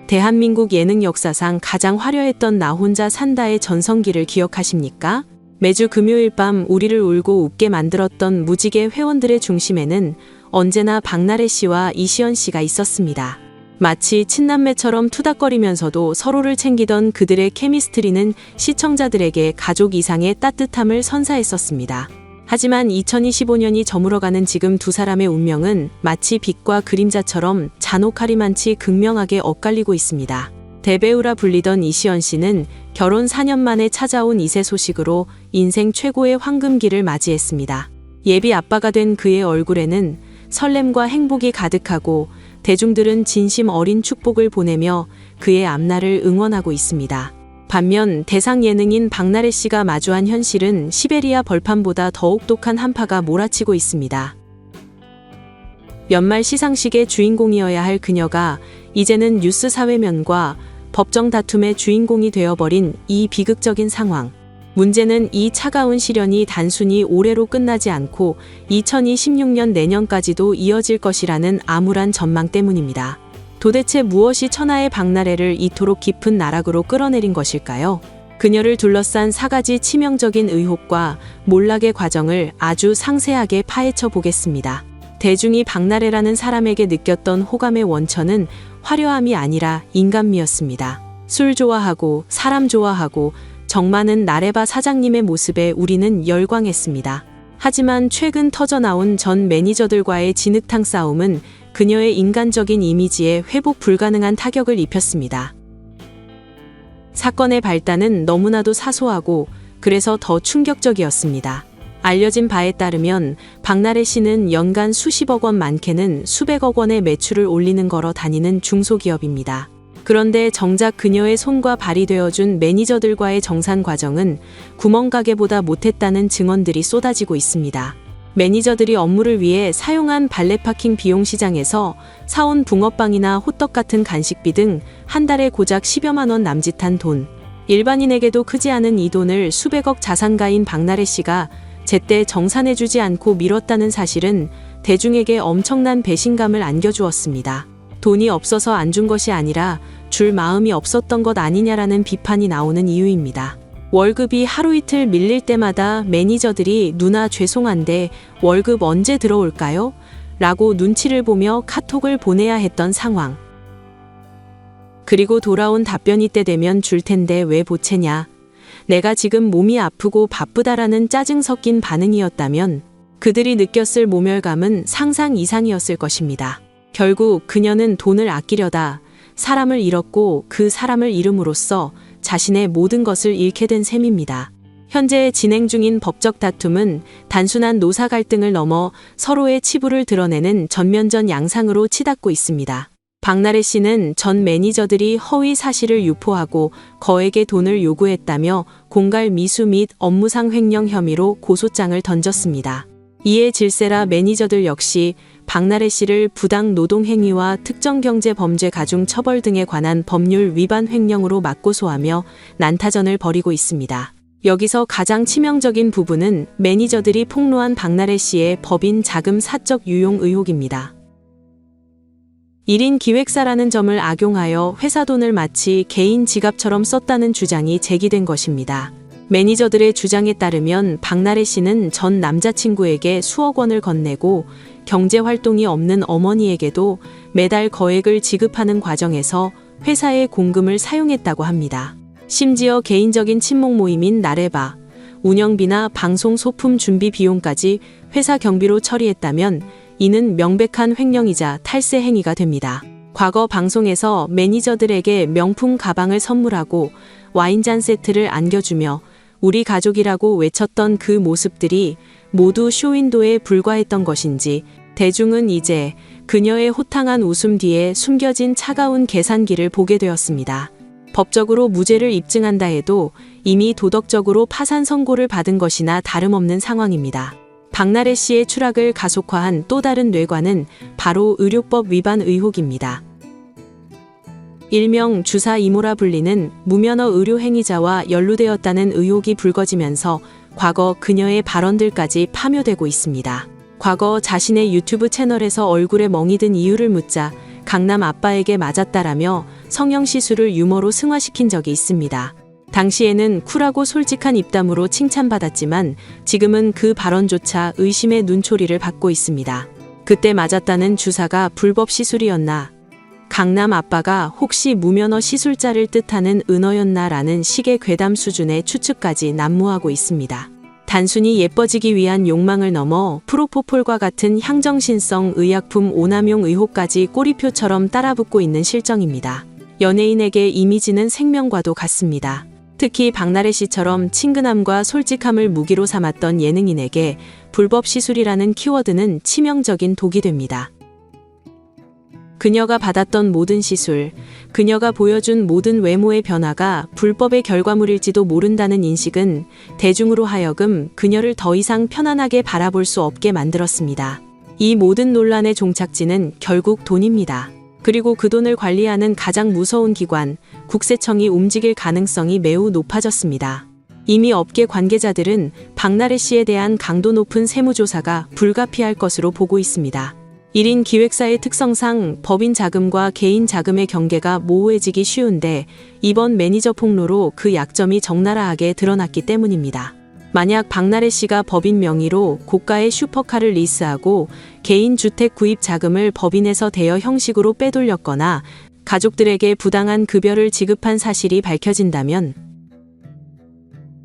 대한민국 예능 역사상 가장 화려했던 나 혼자 산다의 전성기를 기억하십니까? 매주 금요일 밤 우리를 울고 웃게 만들었던 무지개 회원들의 중심에는 언제나 박나래 씨와 이시연 씨가 있었습니다. 마치 친남매처럼 투닥거리면서도 서로를 챙기던 그들의 케미스트리는 시청자들에게 가족 이상의 따뜻함을 선사했었습니다. 하지만 2025년이 저물어가는 지금 두 사람의 운명은 마치 빛과 그림자처럼 잔혹하리만치 극명하게 엇갈리고 있습니다. 대배우라 불리던 이시연 씨는 결혼 4년 만에 찾아온 이세 소식으로 인생 최고의 황금기를 맞이했습니다. 예비 아빠가 된 그의 얼굴에는 설렘과 행복이 가득하고 대중들은 진심 어린 축복을 보내며 그의 앞날을 응원하고 있습니다. 반면 대상 예능인 박나래 씨가 마주한 현실은 시베리아 벌판보다 더욱 독한 한파가 몰아치고 있습니다. 연말 시상식의 주인공이어야 할 그녀가 이제는 뉴스 사회면과 법정 다툼의 주인공이 되어버린 이 비극적인 상황. 문제는 이 차가운 시련이 단순히 올해로 끝나지 않고 2026년 내년까지도 이어질 것이라는 암울한 전망 때문입니다. 도대체 무엇이 천하의 박나래를 이토록 깊은 나락으로 끌어내린 것일까요? 그녀를 둘러싼 4가지 치명적인 의혹과 몰락의 과정을 아주 상세하게 파헤쳐 보겠습니다. 대중이 박나래라는 사람에게 느꼈던 호감의 원천은 화려함이 아니라 인간미였습니다. 술 좋아하고 사람 좋아하고 정 많은 나래바 사장님의 모습에 우리는 열광했습니다. 하지만 최근 터져나온 전 매니저들과의 진흙탕 싸움은 그녀의 인간적인 이미지에 회복 불가능한 타격을 입혔습니다. 사건의 발단은 너무나도 사소하고 그래서 더 충격적이었습니다. 알려진 바에 따르면 박나래 씨는 연간 수십억 원 많게는 수백억 원의 매출을 올리는 걸어 다니는 중소기업입니다. 그런데 정작 그녀의 손과 발이 되어준 매니저들과의 정산 과정은 구멍가게보다 못했다는 증언들이 쏟아지고 있습니다. 매니저들이 업무를 위해 사용한 발렛 파킹 비용 시장에서 사온 붕어빵이나 호떡 같은 간식비 등 한 달에 고작 10여만 원 남짓한 돈. 일반인에게도 크지 않은 이 돈을 수백억 자산가인 박나래 씨가 제때 정산해주지 않고 미뤘다는 사실은 대중에게 엄청난 배신감을 안겨주었습니다. 돈이 없어서 안 준 것이 아니라 줄 마음이 없었던 것 아니냐라는 비판이 나오는 이유입니다. 월급이 하루 이틀 밀릴 때마다 매니저들이 누나 죄송한데 월급 언제 들어올까요? 라고 눈치를 보며 카톡을 보내야 했던 상황. 그리고 돌아온 답변이 때 되면 줄 텐데 왜 보채냐. 내가 지금 몸이 아프고 바쁘다라는 짜증 섞인 반응이었다면 그들이 느꼈을 모멸감은 상상 이상이었을 것입니다. 결국 그녀는 돈을 아끼려다 사람을 잃었고 그 사람을 잃음으로써 자신의 모든 것을 잃게 된 셈입니다. 현재 진행 중인 법적 다툼은 단순한 노사 갈등을 넘어 서로의 치부를 드러내는 전면전 양상으로 치닫고 있습니다. 박나래 씨는 전 매니저들이 허위 사실을 유포하고 거액의 돈을 요구했다며 공갈 미수 및 업무상 횡령 혐의로 고소장을 던졌습니다. 이에 질세라 매니저들 역시 박나래 씨를 부당 노동 행위와 특정 경제 범죄 가중 처벌 등에 관한 법률 위반 횡령으로 맞고소하며 난타전을 벌이고 있습니다. 여기서 가장 치명적인 부분은 매니저들이 폭로한 박나래 씨의 법인 자금 사적 유용 의혹입니다. 1인 기획사라는 점을 악용하여 회사 돈을 마치 개인 지갑처럼 썼다는 주장이 제기된 것입니다. 매니저들의 주장에 따르면 박나래 씨는 전 남자친구에게 수억 원을 건네고 경제활동이 없는 어머니에게도 매달 거액을 지급하는 과정에서 회사의 공금을 사용했다고 합니다. 심지어 개인적인 친목 모임인 나래바, 운영비나 방송 소품 준비 비용까지 회사 경비로 처리했다면 이는 명백한 횡령이자 탈세 행위가 됩니다. 과거 방송에서 매니저들에게 명품 가방을 선물하고 와인잔 세트를 안겨주며 우리 가족이라고 외쳤던 그 모습들이 모두 쇼윈도에 불과했던 것인지 대중은 이제 그녀의 호탕한 웃음 뒤에 숨겨진 차가운 계산기를 보게 되었습니다. 법적으로 무죄를 입증한다 해도 이미 도덕적으로 파산 선고를 받은 것이나 다름없는 상황입니다. 박나래 씨의 추락을 가속화한 또 다른 뇌관은 바로 의료법 위반 의혹입니다. 일명 주사 이모라 불리는 무면허 의료 행위자와 연루되었다는 의혹이 불거지면서 과거 그녀의 발언들까지 파묘되고 있습니다. 과거 자신의 유튜브 채널에서 얼굴에 멍이 든 이유를 묻자 강남 아빠에게 맞았다라며 성형 시술을 유머로 승화시킨 적이 있습니다. 당시에는 쿨하고 솔직한 입담으로 칭찬받았지만 지금은 그 발언조차 의심의 눈초리를 받고 있습니다. 그때 맞았다는 주사가 불법 시술이었나? 강남 아빠가 혹시 무면허 시술자를 뜻하는 은어였나라는 식의 괴담 수준의 추측까지 난무하고 있습니다. 단순히 예뻐지기 위한 욕망을 넘어 프로포폴과 같은 향정신성 의약품 오남용 의혹까지 꼬리표처럼 따라붙고 있는 실정입니다. 연예인에게 이미지는 생명과도 같습니다. 특히 박나래 씨처럼 친근함과 솔직함을 무기로 삼았던 예능인에게 불법 시술이라는 키워드는 치명적인 독이 됩니다. 그녀가 받았던 모든 시술, 그녀가 보여준 모든 외모의 변화가 불법의 결과물일지도 모른다는 인식은 대중으로 하여금 그녀를 더 이상 편안하게 바라볼 수 없게 만들었습니다. 이 모든 논란의 종착지는 결국 돈입니다. 그리고 그 돈을 관리하는 가장 무서운 기관, 국세청이 움직일 가능성이 매우 높아졌습니다. 이미 업계 관계자들은 박나래 씨에 대한 강도 높은 세무조사가 불가피할 것으로 보고 있습니다. 1인 기획사의 특성상 법인 자금과 개인 자금의 경계가 모호해지기 쉬운데 이번 매니저 폭로로 그 약점이 적나라하게 드러났기 때문입니다. 만약 박나래 씨가 법인 명의로 고가의 슈퍼카를 리스하고 개인 주택 구입 자금을 법인에서 대여 형식으로 빼돌렸거나 가족들에게 부당한 급여를 지급한 사실이 밝혀진다면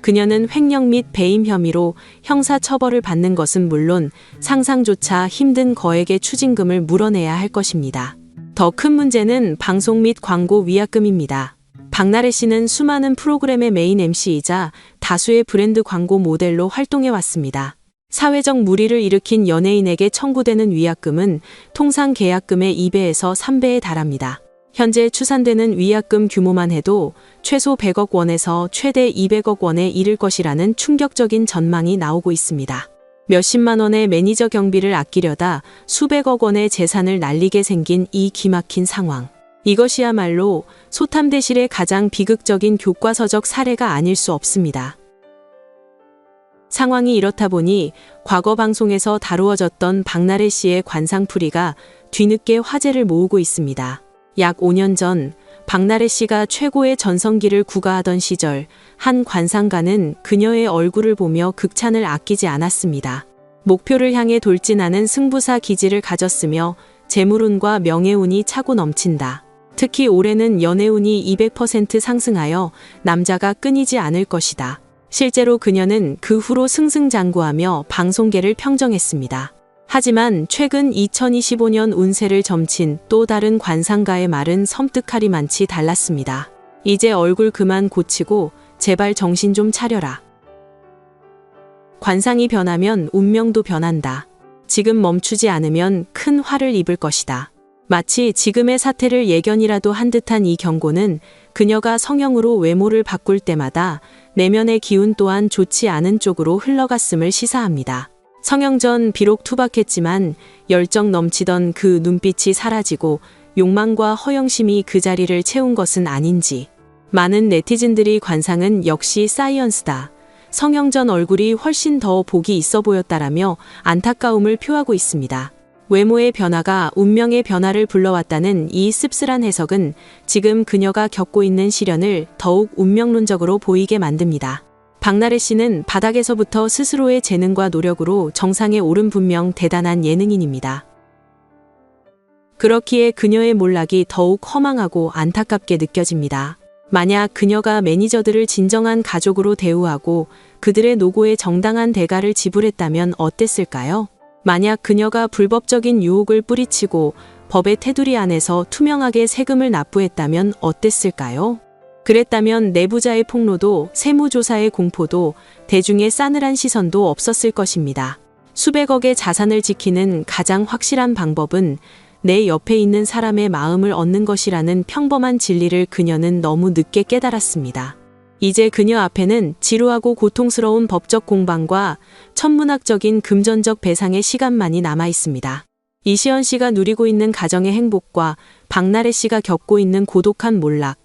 그녀는 횡령 및 배임 혐의로 형사처벌을 받는 것은 물론 상상조차 힘든 거액의 추징금을 물어내야 할 것입니다. 더 큰 문제는 방송 및 광고 위약금입니다. 박나래 씨는 수많은 프로그램의 메인 MC이자 다수의 브랜드 광고 모델로 활동해왔습니다. 사회적 물의를 일으킨 연예인에게 청구되는 위약금은 통상 계약금의 2배에서 3배에 달합니다. 현재 추산되는 위약금 규모만 해도 최소 100억 원에서 최대 200억 원에 이를 것이라는 충격적인 전망이 나오고 있습니다. 몇십만 원의 매니저 경비를 아끼려다 수백억 원의 재산을 날리게 생긴 이 기막힌 상황. 이것이야말로 소탐대실의 가장 비극적인 교과서적 사례가 아닐 수 없습니다. 상황이 이렇다 보니 과거 방송에서 다루어졌던 박나래 씨의 관상풀이가 뒤늦게 화제를 모으고 있습니다. 약 5년 전 박나래 씨가 최고의 전성기를 구가하던 시절 한 관상가는 그녀의 얼굴을 보며 극찬을 아끼지 않았습니다. 목표를 향해 돌진하는 승부사 기질을 가졌으며 재물운과 명예운이 차고 넘친다. 특히 올해는 연애운이 200% 상승하여 남자가 끊이지 않을 것이다. 실제로 그녀는 그 후로 승승장구하며 방송계를 평정했습니다. 하지만 최근 2025년 운세를 점친 또 다른 관상가의 말은 섬뜩하리만치 달랐습니다. 이제 얼굴 그만 고치고 제발 정신 좀 차려라. 관상이 변하면 운명도 변한다. 지금 멈추지 않으면 큰 화를 입을 것이다. 마치 지금의 사태를 예견이라도 한 듯한 이 경고는 그녀가 성형으로 외모를 바꿀 때마다 내면의 기운 또한 좋지 않은 쪽으로 흘러갔음을 시사합니다. 성형 전 비록 투박했지만 열정 넘치던 그 눈빛이 사라지고 욕망과 허영심이 그 자리를 채운 것은 아닌지. 많은 네티즌들이 관상은 역시 사이언스다. 성형 전 얼굴이 훨씬 더 복이 있어 보였다라며 안타까움을 표하고 있습니다. 외모의 변화가 운명의 변화를 불러왔다는 이 씁쓸한 해석은 지금 그녀가 겪고 있는 시련을 더욱 운명론적으로 보이게 만듭니다. 박나래 씨는 바닥에서부터 스스로의 재능과 노력으로 정상에 오른 분명 대단한 예능인입니다. 그렇기에 그녀의 몰락이 더욱 허망하고 안타깝게 느껴집니다. 만약 그녀가 매니저들을 진정한 가족으로 대우하고 그들의 노고에 정당한 대가를 지불했다면 어땠을까요? 만약 그녀가 불법적인 유혹을 뿌리치고 법의 테두리 안에서 투명하게 세금을 납부했다면 어땠을까요? 그랬다면 내부자의 폭로도 세무조사의 공포도 대중의 싸늘한 시선도 없었을 것입니다. 수백억의 자산을 지키는 가장 확실한 방법은 내 옆에 있는 사람의 마음을 얻는 것이라는 평범한 진리를 그녀는 너무 늦게 깨달았습니다. 이제 그녀 앞에는 지루하고 고통스러운 법적 공방과 천문학적인 금전적 배상의 시간만이 남아 있습니다. 이시연 씨가 누리고 있는 가정의 행복과 박나래 씨가 겪고 있는 고독한 몰락.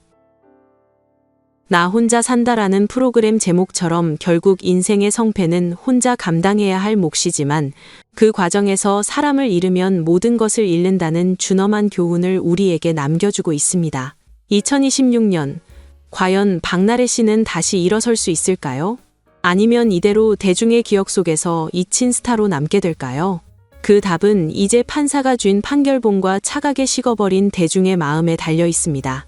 나 혼자 산다라는 프로그램 제목처럼 결국 인생의 성패는 혼자 감당해야 할 몫이지만 그 과정에서 사람을 잃으면 모든 것을 잃는다는 준엄한 교훈을 우리에게 남겨주고 있습니다. 2026년, 과연 박나래 씨는 다시 일어설 수 있을까요? 아니면 이대로 대중의 기억 속에서 잊힌 스타로 남게 될까요? 그 답은 이제 판사가 쥔 판결본과 차가게 식어버린 대중의 마음에 달려 있습니다.